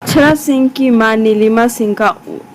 अक्षरा सिंह की मां नीलिमा सिंह का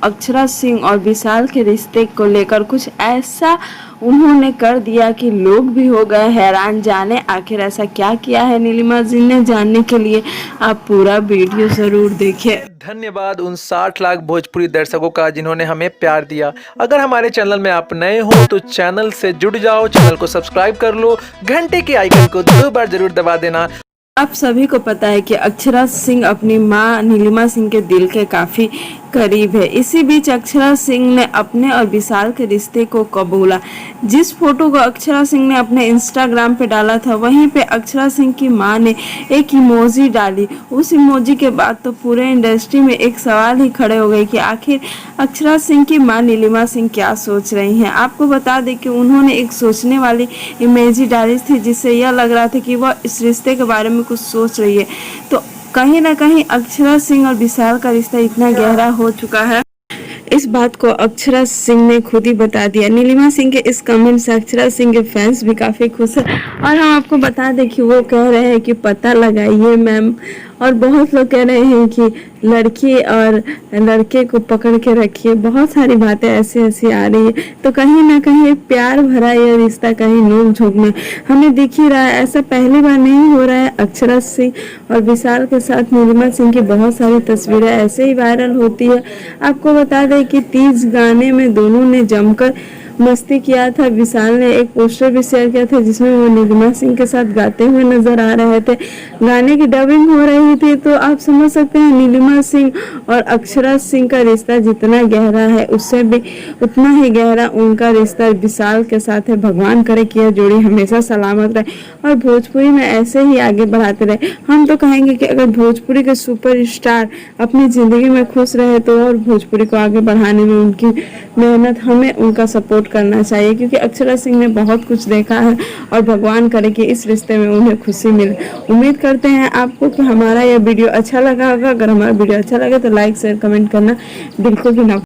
अक्षरा सिंह और विशाल के रिश्ते को लेकर कुछ ऐसा उन्होंने कर दिया कि लोग भी हो गए हैरान। जाने आखिर ऐसा क्या किया है नीलिमा सिंह ने। जानने के लिए आप पूरा वीडियो जरूर देखें। धन्यवाद उन 60 लाख भोजपुरी दर्शकों का जिन्होंने हमें प्यार दिया। अगर हमारे चैनल में आप नए हो तो चैनल से जुड़ जाओ, चैनल को सब्सक्राइब कर लो, घंटे के आइकन को 2 बार जरूर दबा देना। आप सभी को पता है कि अक्षरा सिंह अपनी मां नीलिमा सिंह के दिल के काफी करीब है। इसी बीच अक्षरा सिंह ने अपने और विशाल के रिश्ते को कबूला। जिस फोटो को अक्षरा सिंह ने अपने इंस्टाग्राम पे डाला था, वहीं पे अक्षरा सिंह की मां ने एक इमोजी डाली। उस इमोजी के बाद तो पूरे इंडस्ट्री में एक सवाल ही खड़े हो गए कि आखिर अक्षरा सिंह की मां नीलिमा सिंह क्या सोच रही हैं। आपको बता दें कि उन्होंने एक सोचने वाली इमोजी डाली थी, जिससे यह लग रहा था कि वह इस रिश्ते के बारे में कुछ सोच रही है। तो कहीं ना कहीं अक्षरा सिंह और विशाल का रिश्ता इतना गहरा हो चुका है, इस बात को अक्षरा सिंह ने खुद ही बता दिया। नीलिमा सिंह के इस कमेंट से अक्षरा सिंह के फैंस भी काफी खुश हैं। और हम आपको बता दें कि वो कह रहे हैं कि पता लगाइए मैम। और बहुत लोग कह रहे हैं कि लड़की और लड़के को पकड़ के रखिए। बहुत सारी बातें ऐसी ऐसी आ रही है। तो कहीं ना कहीं प्यार भरा यह रिश्ता कहीं नोक झोंक में हमें दिख ही रहा है। ऐसा पहली बार नहीं हो रहा है। अक्षरा सिंह और विशाल के साथ नीलिमा सिंह की बहुत सारी तस्वीरें ऐसे ही वायरल होती है। आपको बता दें कि 30 गाने में दोनों ने जमकर मस्ती किया था। विशाल ने एक पोस्टर भी शेयर किया था जिसमें वो नीलिमा सिंह के साथ गाते हुए नजर आ रहे थे। गाने की डबिंग हो रही थी। तो आप समझ सकते हैं नीलिमा सिंह और अक्षरा सिंह का रिश्ता जितना गहरा है, उससे भी उतना ही गहरा उनका रिश्ता विशाल के साथ है। भगवान करे कि यह जोड़ी हमेशा सलामत रहे और भोजपुरी में ऐसे ही आगे बढ़ाते रहे। हम तो कहेंगे कि अगर भोजपुरी के सुपरस्टार अपनी जिंदगी में खुश रहे तो और भोजपुरी को आगे बढ़ाने में उनकी मेहनत, हमें उनका सपोर्ट करना चाहिए, क्योंकि अक्षरा सिंह ने बहुत कुछ देखा है और भगवान करे कि इस रिश्ते में उन्हें खुशी मिले। उम्मीद करते हैं आपको कि हमारा यह वीडियो अच्छा लगा होगा। अगर हमारा वीडियो अच्छा लगे तो लाइक शेयर कमेंट करना बिल्कुल भी ना